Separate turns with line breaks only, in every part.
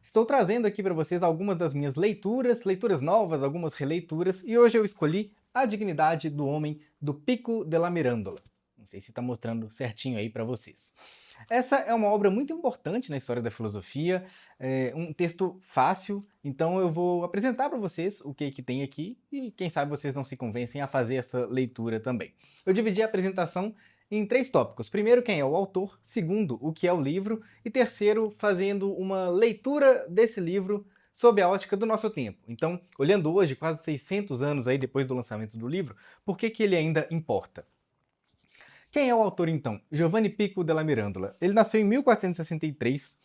Estou trazendo aqui para vocês algumas das minhas leituras novas, algumas releituras, e hoje eu escolhi A Dignidade do Homem, do Pico della Mirandola. Não sei se está mostrando certinho aí para vocês. Essa é uma obra muito importante na história da filosofia, um texto fácil, então eu vou apresentar para vocês o que tem aqui e quem sabe vocês não se convencem a fazer essa leitura também. Eu dividi a apresentação em 3 tópicos. Primeiro, quem é o autor. Segundo, o que é o livro. E terceiro, fazendo uma leitura desse livro sob a ótica do nosso tempo. Então, olhando hoje, quase 600 anos aí depois do lançamento do livro, por que ele ainda importa? Quem é o autor, então? Giovanni Pico della Mirandola. Ele nasceu em 1463,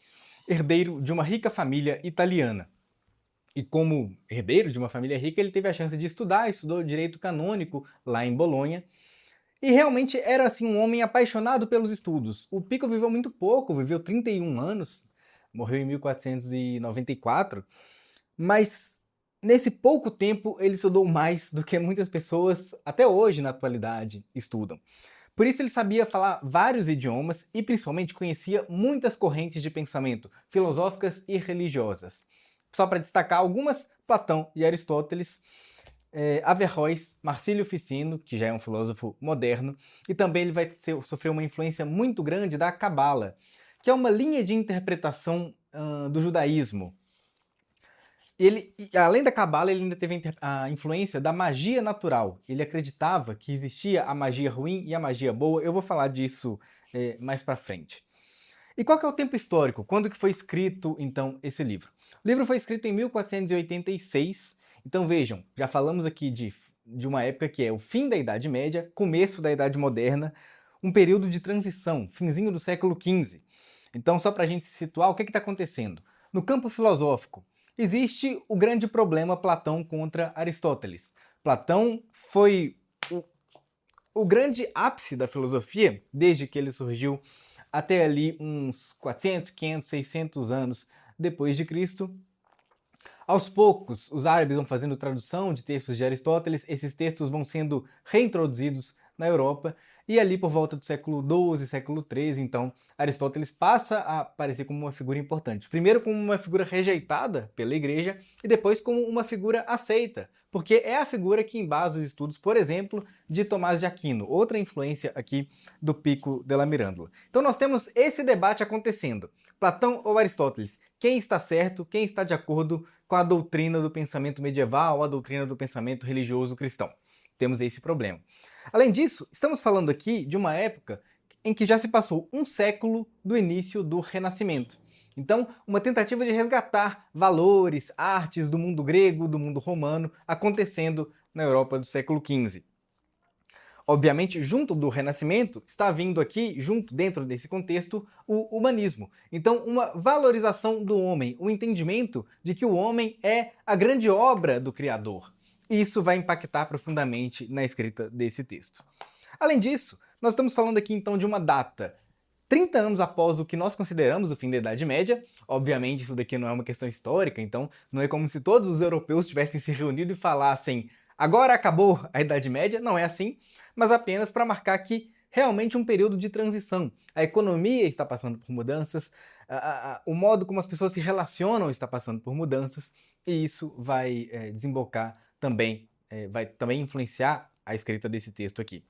herdeiro de uma rica família italiana. E como herdeiro de uma família rica, ele teve a chance de estudar, estudou direito canônico lá em Bolonha, e realmente era assim um homem apaixonado pelos estudos. O Pico viveu muito pouco, viveu 31 anos, morreu em 1494, mas nesse pouco tempo ele estudou mais do que muitas pessoas até hoje na atualidade estudam. Por isso ele sabia falar vários idiomas e principalmente conhecia muitas correntes de pensamento, filosóficas e religiosas. Só para destacar algumas, Platão e Aristóteles, Averroes, Marcílio Ficino, que já é um filósofo moderno, e também ele vai sofrer uma influência muito grande da Cabala, que é uma linha de interpretação do judaísmo. Ele, além da Cabala, ele ainda teve a influência da magia natural. Ele acreditava que existia a magia ruim e a magia boa. Eu vou falar disso mais pra frente. E qual que é o tempo histórico? Quando que foi escrito, então, esse livro? O livro foi escrito em 1486. Então vejam, já falamos aqui de uma época que é o fim da Idade Média, começo da Idade Moderna, um período de transição, finzinho do século XV. Então, só para a gente se situar, o que está acontecendo? No campo filosófico, existe o grande problema Platão contra Aristóteles. Platão foi o grande ápice da filosofia, desde que ele surgiu até ali uns 400, 500, 600 anos depois de Cristo. Aos poucos, os árabes vão fazendo tradução de textos de Aristóteles, esses textos vão sendo reintroduzidos na Europa, e ali por volta do século XII, século XIII, então, Aristóteles passa a aparecer como uma figura importante. Primeiro como uma figura rejeitada pela igreja, e depois como uma figura aceita, porque é a figura que embasa os estudos, por exemplo, de Tomás de Aquino, outra influência aqui do Pico della Mirandola. Então nós temos esse debate acontecendo. Platão ou Aristóteles? Quem está certo, quem está de acordo com a doutrina do pensamento medieval, a doutrina do pensamento religioso cristão? Temos esse problema. Além disso, estamos falando aqui de uma época em que já se passou um século do início do Renascimento. Então, uma tentativa de resgatar valores, artes do mundo grego, do mundo romano, acontecendo na Europa do século XV. Obviamente, junto do Renascimento, está vindo aqui, junto dentro desse contexto, o humanismo. Então, uma valorização do homem, o entendimento de que o homem é a grande obra do Criador. E isso vai impactar profundamente na escrita desse texto. Além disso, nós estamos falando aqui então de uma data 30 anos após o que nós consideramos o fim da Idade Média. Obviamente, isso daqui não é uma questão histórica, então não é como se todos os europeus tivessem se reunido e falassem agora acabou a Idade Média, não é assim, mas apenas para marcar que realmente um período de transição. A economia está passando por mudanças, o modo como as pessoas se relacionam está passando por mudanças, e isso vai desembocar também, vai também influenciar a escrita desse texto aqui.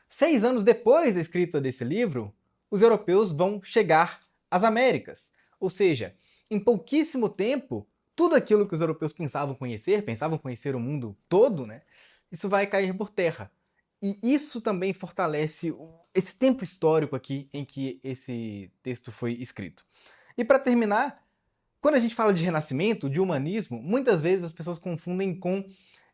6 anos depois da escrita desse livro, os europeus vão chegar às Américas. Ou seja, em pouquíssimo tempo, tudo aquilo que os europeus pensavam conhecer o mundo todo, né? Isso vai cair por terra. E isso também fortalece esse tempo histórico aqui em que esse texto foi escrito. E para terminar, quando a gente fala de renascimento, de humanismo, muitas vezes as pessoas confundem com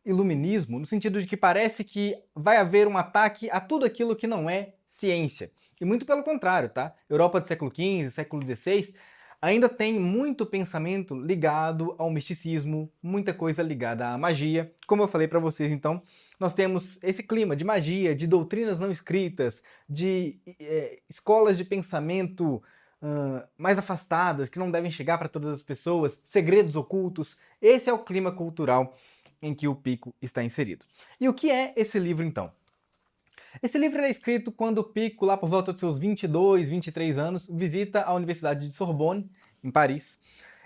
iluminismo, no sentido de que parece que vai haver um ataque a tudo aquilo que não é ciência. E muito pelo contrário, tá? Europa do século XV, século XVI, ainda tem muito pensamento ligado ao misticismo, muita coisa ligada à magia. Como eu falei para vocês, então, nós temos esse clima de magia, de doutrinas não escritas, de escolas de pensamento mais afastadas, que não devem chegar para todas as pessoas, segredos ocultos. Esse é o clima cultural em que o Pico está inserido. E o que é esse livro, então? Esse livro é escrito quando o Pico, lá por volta dos seus 22, 23 anos, visita a Universidade de Sorbonne, em Paris,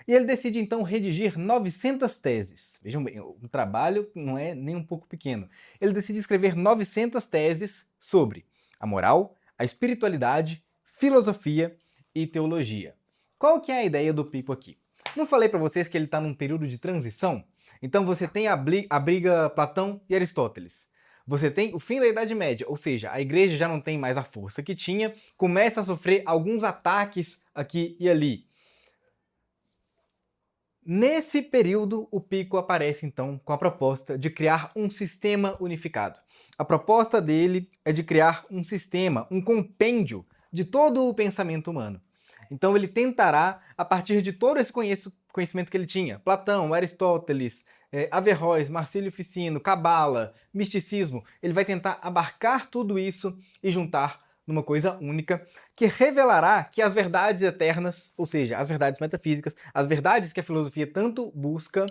e ele decide então redigir 900 teses. Vejam bem, o trabalho não é nem um pouco pequeno. Ele decide escrever 900 teses sobre a moral, a espiritualidade, filosofia e teologia. Qual que é a ideia do Pico aqui? Não falei para vocês que ele está num período de transição? Então você tem a briga Platão e Aristóteles. Você tem o fim da Idade Média, ou seja, a igreja já não tem mais a força que tinha, começa a sofrer alguns ataques aqui e ali. Nesse período, o Pico aparece então com a proposta de criar um sistema unificado. A proposta dele é de criar um sistema, um compêndio de todo o pensamento humano. Então ele tentará, a partir de todo esse conhecimento que ele tinha, Platão, Aristóteles, Averroes, Marcílio Ficino, Cabala, misticismo, ele vai tentar abarcar tudo isso e juntar numa coisa única, que revelará que as verdades eternas, ou seja, as verdades metafísicas, as verdades que a filosofia tanto busca,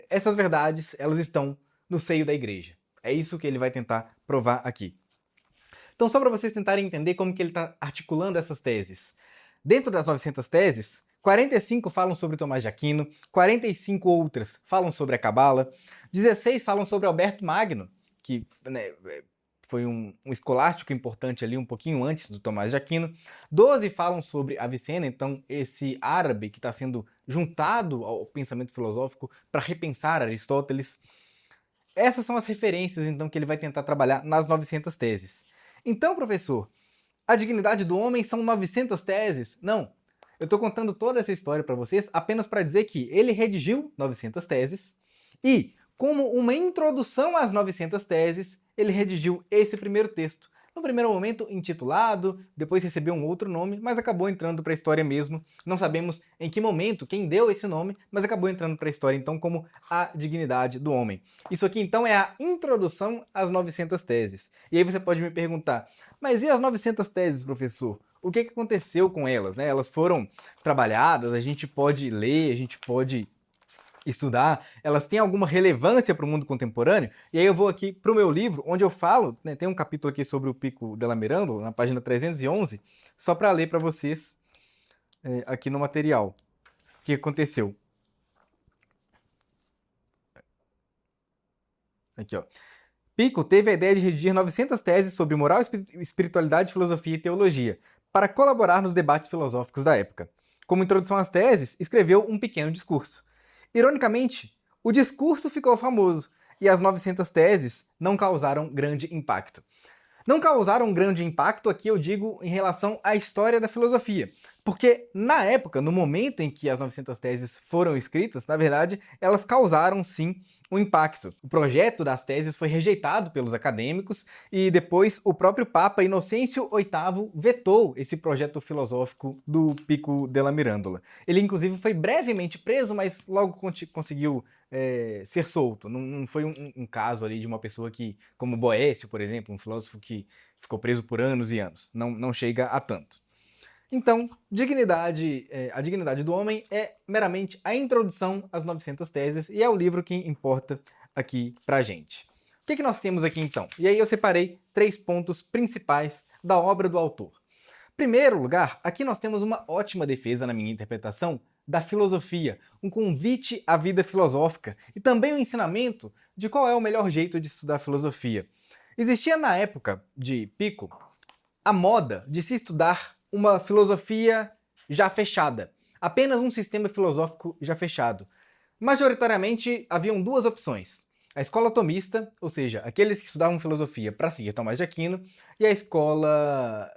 essas verdades, elas estão no seio da igreja. É isso que ele vai tentar provar aqui. Então, só para vocês tentarem entender como que ele está articulando essas teses. Dentro das 900 teses, 45 falam sobre Tomás de Aquino, 45 outras falam sobre a Cabala, 16 falam sobre Alberto Magno, que foi um escolástico importante ali um pouquinho antes do Tomás de Aquino. 12 falam sobre Avicena, então esse árabe que está sendo juntado ao pensamento filosófico para repensar Aristóteles. Essas são as referências então que ele vai tentar trabalhar nas 900 teses. Então, professor, a dignidade do homem são 900 teses? Não. Eu estou contando toda essa história para vocês apenas para dizer que ele redigiu 900 teses e, como uma introdução às 900 teses, ele redigiu esse primeiro texto. No primeiro momento intitulado, depois recebeu um outro nome, mas acabou entrando para a história mesmo. Não sabemos em que momento, quem deu esse nome, mas acabou entrando para a história então como A Dignidade do Homem. Isso aqui então é a introdução às 900 teses. E aí você pode me perguntar, mas e as 900 teses, professor? O que aconteceu com elas, né? Elas foram trabalhadas, a gente pode ler, a gente pode estudar, elas têm alguma relevância para o mundo contemporâneo? E aí eu vou aqui para o meu livro, onde eu falo, né, tem um capítulo aqui sobre o Pico della Mirandola, na página 311, só para ler para vocês aqui no material. O que aconteceu? Aqui, ó. Pico teve a ideia de redigir 900 teses sobre moral, espiritualidade, filosofia e teologia, para colaborar nos debates filosóficos da época. Como introdução às teses, escreveu um pequeno discurso. Ironicamente, o discurso ficou famoso e as 900 teses não causaram grande impacto. Não causaram grande impacto, aqui eu digo, em relação à história da filosofia. Porque, na época, no momento em que as 900 teses foram escritas, na verdade, elas causaram, sim, um impacto. O projeto das teses foi rejeitado pelos acadêmicos e depois o próprio Papa Inocêncio VIII vetou esse projeto filosófico do Pico della Mirandola. Ele, inclusive, foi brevemente preso, mas logo conseguiu ser solto. Não foi um caso ali de uma pessoa que, como Boécio, por exemplo, um filósofo que ficou preso por anos e anos. Não chega a tanto. Então, a dignidade do homem é meramente a introdução às 900 teses e é o livro que importa aqui pra gente. O que nós temos aqui então? E aí eu separei 3 pontos principais da obra do autor. Em primeiro lugar, aqui nós temos uma ótima defesa, na minha interpretação, da filosofia, um convite à vida filosófica e também um ensinamento de qual é o melhor jeito de estudar filosofia. Existia na época de Pico a moda de se estudar uma filosofia já fechada, apenas um sistema filosófico já fechado. Majoritariamente haviam 2 opções: a escola tomista, ou seja, aqueles que estudavam filosofia para seguir Tomás de Aquino, e a escola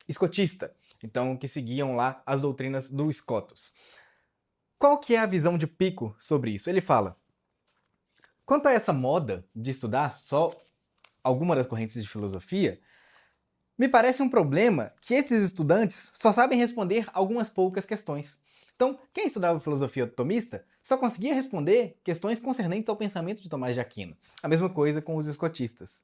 escotista, então que seguiam lá as doutrinas do Scotus. Qual que é a visão de Pico sobre isso? Ele fala: quanto a essa moda de estudar só alguma das correntes de filosofia, me parece um problema que esses estudantes só sabem responder algumas poucas questões. Então, quem estudava filosofia tomista só conseguia responder questões concernentes ao pensamento de Tomás de Aquino. A mesma coisa com os escotistas.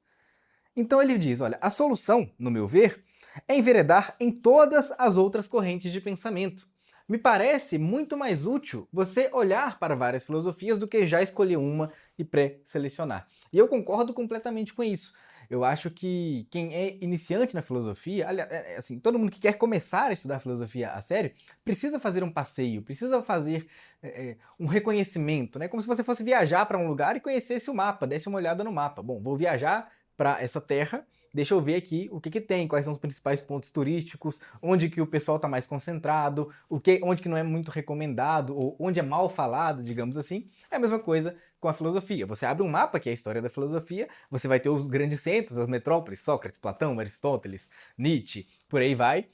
Então ele diz, olha, a solução, no meu ver, é enveredar em todas as outras correntes de pensamento. Me parece muito mais útil você olhar para várias filosofias do que já escolher uma e pré-selecionar. E eu concordo completamente com isso. Eu acho que quem é iniciante na filosofia, assim, todo mundo que quer começar a estudar filosofia a sério, precisa fazer um passeio, precisa fazer um reconhecimento, né? Como se você fosse viajar para um lugar e conhecesse o mapa, desse uma olhada no mapa. Bom, vou viajar para essa terra, deixa eu ver aqui o que que tem, quais são os principais pontos turísticos, onde que o pessoal está mais concentrado, onde que não é muito recomendado, ou onde é mal falado, digamos assim. É a mesma coisa com a filosofia. Você abre um mapa, que é a história da filosofia, você vai ter os grandes centros, as metrópoles, Sócrates, Platão, Aristóteles, Nietzsche, por aí vai.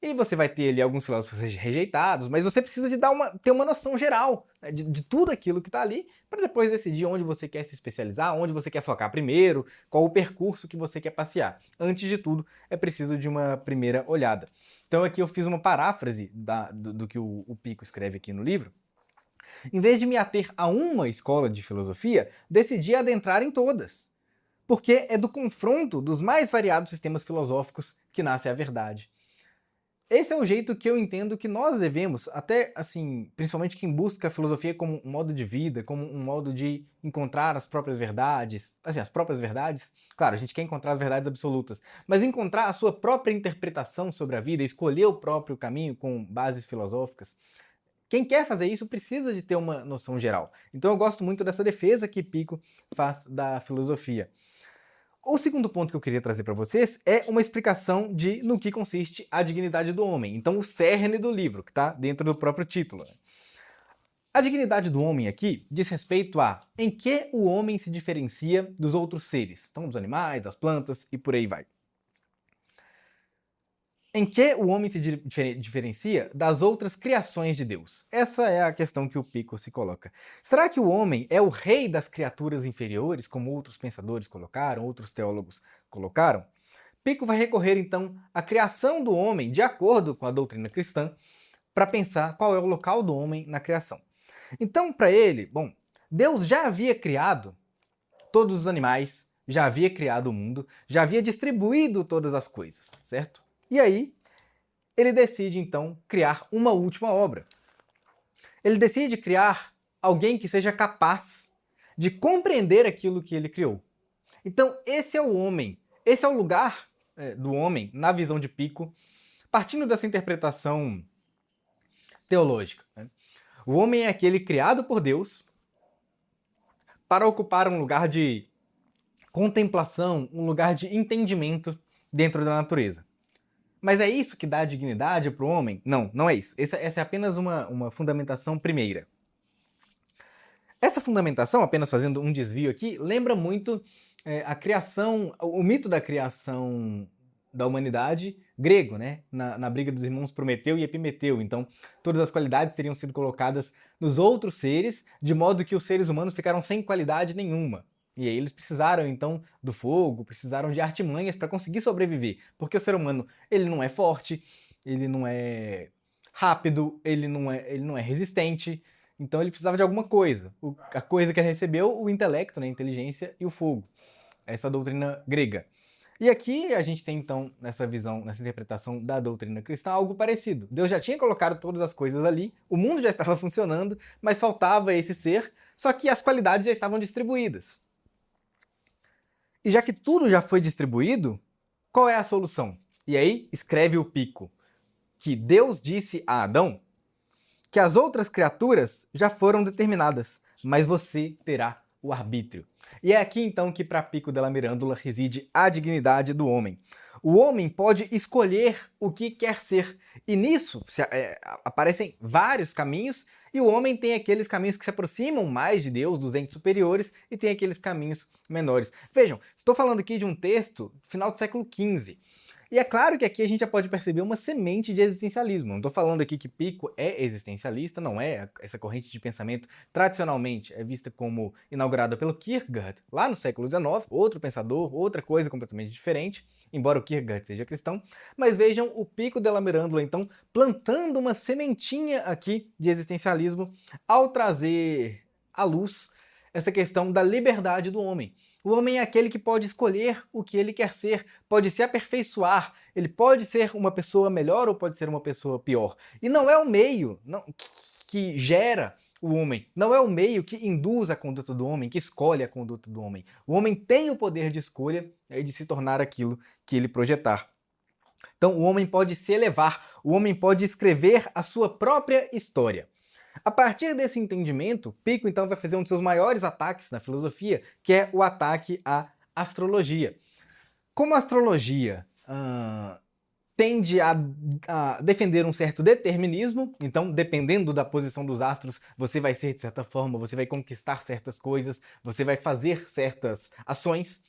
E você vai ter ali alguns filósofos rejeitados, mas você precisa de ter uma noção geral, né, de tudo aquilo que está ali, para depois decidir onde você quer se especializar, onde você quer focar primeiro, qual o percurso que você quer passear. Antes de tudo, é preciso de uma primeira olhada. Então aqui eu fiz uma paráfrase do que o Pico escreve aqui no livro. Em vez de me ater a uma escola de filosofia, decidi adentrar em todas. Porque é do confronto dos mais variados sistemas filosóficos que nasce a verdade. Esse é o jeito que eu entendo que nós devemos, até assim, principalmente quem busca a filosofia como um modo de vida, como um modo de encontrar as próprias verdades, assim, as próprias verdades. Claro, a gente quer encontrar as verdades absolutas, mas encontrar a sua própria interpretação sobre a vida, escolher o próprio caminho com bases filosóficas. Quem quer fazer isso precisa de ter uma noção geral. Então eu gosto muito dessa defesa que Pico faz da filosofia. O segundo ponto que eu queria trazer para vocês é uma explicação de no que consiste a dignidade do homem. Então, o cerne do livro, que está dentro do próprio título. A dignidade do homem aqui diz respeito a em que o homem se diferencia dos outros seres, então dos animais, das plantas e por aí vai. Em que o homem se diferencia das outras criações de Deus? Essa é a questão que o Pico se coloca. Será que o homem é o rei das criaturas inferiores, como outros pensadores colocaram, outros teólogos colocaram? Pico vai recorrer então à criação do homem, de acordo com a doutrina cristã, para pensar qual é o local do homem na criação. Então, para ele, bom, Deus já havia criado todos os animais, já havia criado o mundo, já havia distribuído todas as coisas, certo? E aí, ele decide então criar uma última obra. Ele decide criar alguém que seja capaz de compreender aquilo que ele criou. Então, esse é o homem, esse é o lugar do homem, na visão de Pico, partindo dessa interpretação teológica. Né? O homem é aquele criado por Deus para ocupar um lugar de contemplação, um lugar de entendimento dentro da natureza. Mas é isso que dá dignidade para o homem? Não, não é isso. Essa é apenas uma fundamentação primeira. Essa fundamentação, apenas fazendo um desvio aqui, lembra muito a criação, o mito da criação da humanidade grego, né? Na briga dos irmãos Prometeu e Epimeteu. Então, todas as qualidades teriam sido colocadas nos outros seres, de modo que os seres humanos ficaram sem qualidade nenhuma. E aí eles precisaram, então, do fogo, precisaram de artimanhas para conseguir sobreviver. Porque o ser humano, ele não é forte, ele não é rápido, ele não é resistente. Então ele precisava de alguma coisa. A coisa que ele recebeu, o intelecto, né, a inteligência e o fogo. Essa doutrina grega. E aqui a gente tem, então, nessa visão, nessa interpretação da doutrina cristã, algo parecido. Deus já tinha colocado todas as coisas ali, o mundo já estava funcionando, mas faltava esse ser, só que as qualidades já estavam distribuídas. E já que tudo já foi distribuído, qual é a solução? E aí escreve o Pico que Deus disse a Adão que as outras criaturas já foram determinadas, mas você terá o arbítrio. E é aqui então que para Pico della Mirandola reside a dignidade do homem. O homem pode escolher o que quer ser, e nisso aparecem vários caminhos, e o homem tem aqueles caminhos que se aproximam mais de Deus, dos entes superiores, e tem aqueles caminhos menores. Vejam, estou falando aqui de um texto final do século XV. E é claro que aqui a gente já pode perceber uma semente de existencialismo. Não estou falando aqui que Pico é existencialista, não é. Essa corrente de pensamento tradicionalmente é vista como inaugurada pelo Kierkegaard, lá no século XIX, outro pensador, outra coisa completamente diferente, embora o Kierkegaard seja cristão. Mas vejam o Pico della Mirandola, então, plantando uma sementinha aqui de existencialismo ao trazer à luz essa questão da liberdade do homem. O homem é aquele que pode escolher o que ele quer ser, pode se aperfeiçoar, ele pode ser uma pessoa melhor ou pode ser uma pessoa pior. E não é o meio que gera o homem. Não é o meio que induz a conduta do homem, que escolhe a conduta do homem. O homem tem o poder de escolha de se tornar aquilo que ele projetar. Então, o homem pode se elevar, o homem pode escrever a sua própria história. A partir desse entendimento, Pico então vai fazer um dos seus maiores ataques na filosofia, que é o ataque à astrologia. Como a astrologia tende a defender um certo determinismo, então, dependendo da posição dos astros, você vai ser de certa forma, você vai conquistar certas coisas, você vai fazer certas ações.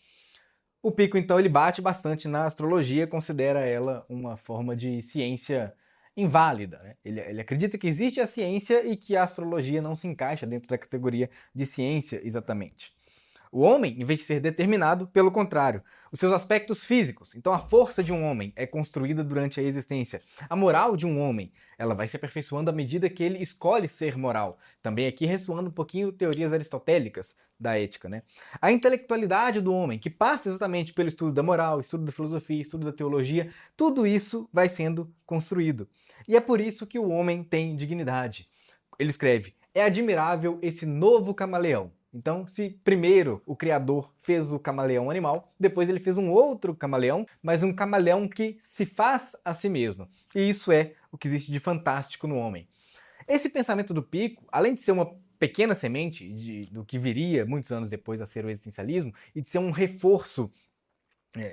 O Pico, então, ele bate bastante na astrologia, considera ela uma forma de ciência inválida, né? Ele acredita que existe a ciência e que a astrologia não se encaixa dentro da categoria de ciência exatamente. O homem, em vez de ser determinado, pelo contrário, os seus aspectos físicos. Então a força de um homem é construída durante a existência. A moral de um homem, ela vai se aperfeiçoando à medida que ele escolhe ser moral. Também aqui ressoando um pouquinho teorias aristotélicas da ética, né? A intelectualidade do homem, que passa exatamente pelo estudo da moral, estudo da filosofia, estudo da teologia, tudo isso vai sendo construído. E é por isso que o homem tem dignidade. Ele escreve: é admirável esse novo camaleão. Então, se primeiro o criador fez o camaleão animal, depois ele fez um outro camaleão, mas um camaleão que se faz a si mesmo. E isso é o que existe de fantástico no homem. Esse pensamento do Pico, além de ser uma pequena semente do que viria muitos anos depois a ser o existencialismo, e de ser um reforço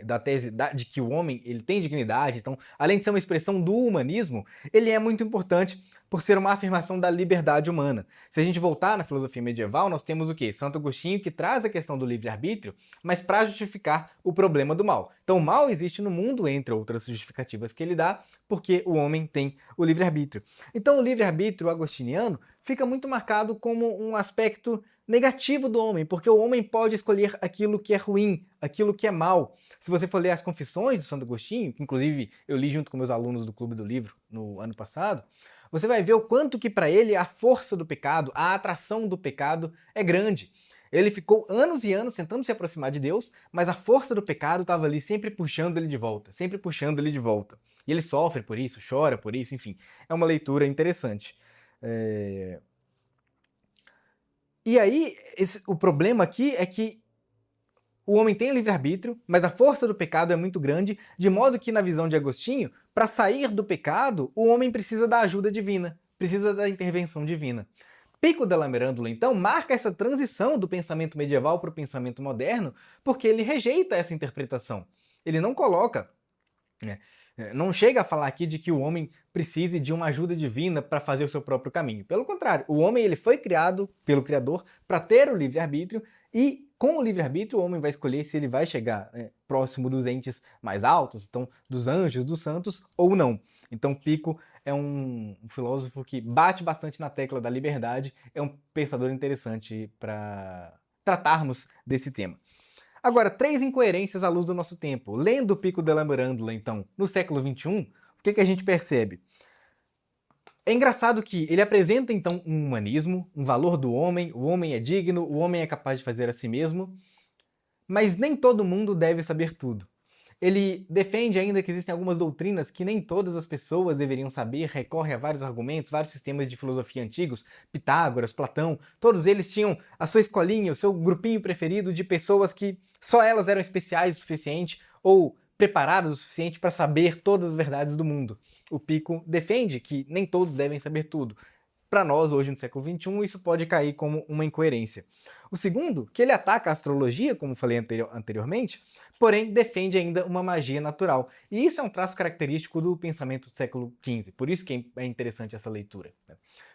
da tese de que o homem ele tem dignidade, então, além de ser uma expressão do humanismo, ele é muito importante por ser uma afirmação da liberdade humana. Se a gente voltar na filosofia medieval, nós temos o quê? Santo Agostinho, que traz a questão do livre-arbítrio, mas para justificar o problema do mal. Então, o mal existe no mundo, entre outras justificativas que ele dá, porque o homem tem o livre-arbítrio. Então, o livre-arbítrio agostiniano fica muito marcado como um aspecto negativo do homem, porque o homem pode escolher aquilo que é ruim, aquilo que é mal. Se você for ler as Confissões do Santo Agostinho, que inclusive eu li junto com meus alunos do Clube do Livro no ano passado, você vai ver o quanto que para ele a força do pecado, a atração do pecado é grande. Ele ficou anos e anos tentando se aproximar de Deus, mas a força do pecado estava ali sempre puxando ele de volta, sempre puxando ele de volta. E ele sofre por isso, chora por isso, enfim. É uma leitura interessante. E aí, o problema aqui é que o homem tem livre-arbítrio, mas a força do pecado é muito grande, de modo que, na visão de Agostinho, para sair do pecado, o homem precisa da ajuda divina, precisa da intervenção divina. Pico della Mirandola, então, marca essa transição do pensamento medieval para o pensamento moderno, porque ele rejeita essa interpretação. Ele não coloca, não chega a falar aqui de que o homem precise de uma ajuda divina para fazer o seu próprio caminho. Pelo contrário, o homem ele foi criado pelo Criador para ter o livre-arbítrio e com o livre-arbítrio o homem vai escolher se ele vai chegar próximo dos entes mais altos, então dos anjos, dos santos ou não. Então Pico é um filósofo que bate bastante na tecla da liberdade, é um pensador interessante para tratarmos desse tema. Agora, 3 incoerências à luz do nosso tempo. Lendo Pico della Mirandola, então, no século XXI, o que a gente percebe? É engraçado que ele apresenta, então, um humanismo, um valor do homem, o homem é digno, o homem é capaz de fazer a si mesmo, mas nem todo mundo deve saber tudo. Ele defende ainda que existem algumas doutrinas que nem todas as pessoas deveriam saber, recorre a vários argumentos, vários sistemas de filosofia antigos, Pitágoras, Platão, todos eles tinham a sua escolinha, o seu grupinho preferido de pessoas que só elas eram especiais o suficiente ou preparadas o suficiente para saber todas as verdades do mundo. O Pico defende que nem todos devem saber tudo. Para nós, hoje no século XXI, isso pode cair como uma incoerência. O segundo, que ele ataca a astrologia, como falei anteriormente, porém defende ainda uma magia natural. E isso é um traço característico do pensamento do século XV, por isso que é interessante essa leitura.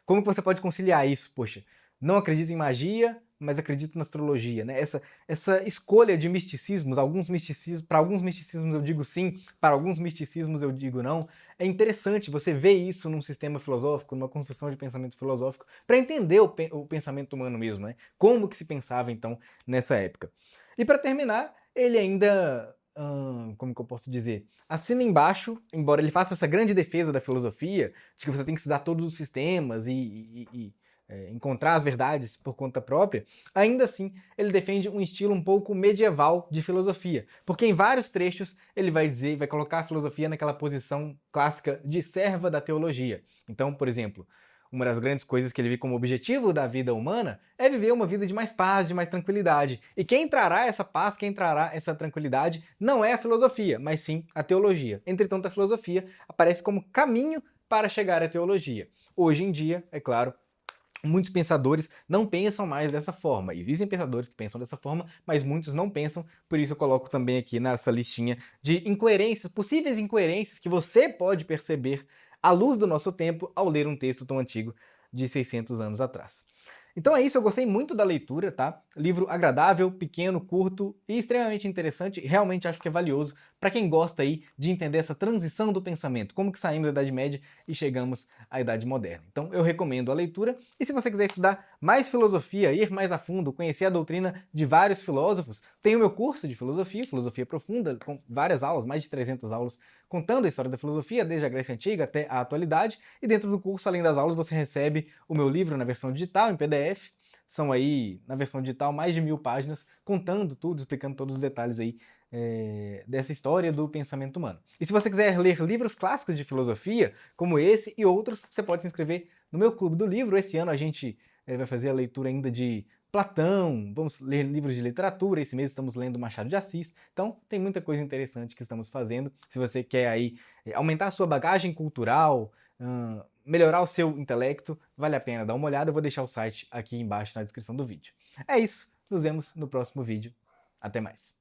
Como que você pode conciliar isso? Poxa, não acredito em magia, mas acredito na astrologia, né? Essa escolha de misticismos, para alguns misticismos eu digo sim, para alguns misticismos eu digo não. É interessante você ver isso num sistema filosófico, numa construção de pensamento filosófico, para entender o pensamento humano mesmo, né? Como que se pensava então nessa época. E para terminar, ele ainda, como que eu posso dizer, assina embaixo, embora ele faça essa grande defesa da filosofia, de que você tem que estudar todos os sistemas e encontrar as verdades por conta própria, ainda assim ele defende um estilo um pouco medieval de filosofia, porque em vários trechos ele vai dizer, vai colocar a filosofia naquela posição clássica de serva da teologia. Então, por exemplo, uma das grandes coisas que ele vê como objetivo da vida humana é viver uma vida de mais paz, de mais tranquilidade. E quem trará essa paz, quem trará essa tranquilidade, não é a filosofia, mas sim a teologia. Entretanto, a filosofia aparece como caminho para chegar à teologia. Hoje em dia, é claro, muitos pensadores não pensam mais dessa forma. Existem pensadores que pensam dessa forma, mas muitos não pensam, por isso eu coloco também aqui nessa listinha de incoerências, possíveis incoerências que você pode perceber à luz do nosso tempo ao ler um texto tão antigo de 600 anos atrás. Então é isso, eu gostei muito da leitura, tá? Livro agradável, pequeno, curto e extremamente interessante. Realmente acho que é valioso para quem gosta aí de entender essa transição do pensamento, como que saímos da Idade Média e chegamos à Idade Moderna. Então eu recomendo a leitura. E se você quiser estudar mais filosofia, ir mais a fundo, conhecer a doutrina de vários filósofos, tem o meu curso de filosofia, Filosofia Profunda, com várias aulas, mais de 300 aulas, contando a história da filosofia, desde a Grécia Antiga até a atualidade. E dentro do curso, além das aulas, você recebe o meu livro na versão digital, em PDF. São aí, na versão digital, mais de 1000 páginas, contando tudo, explicando todos os detalhes aí dessa história do pensamento humano. E se você quiser ler livros clássicos de filosofia, como esse e outros, você pode se inscrever no meu Clube do Livro. Esse ano a gente vai fazer a leitura ainda de Platão, vamos ler livros de literatura, esse mês estamos lendo Machado de Assis, então tem muita coisa interessante que estamos fazendo. Se você quer aí aumentar a sua bagagem cultural, melhorar o seu intelecto, vale a pena dar uma olhada. Eu vou deixar o site aqui embaixo na descrição do vídeo. É isso, nos vemos no próximo vídeo. Até mais.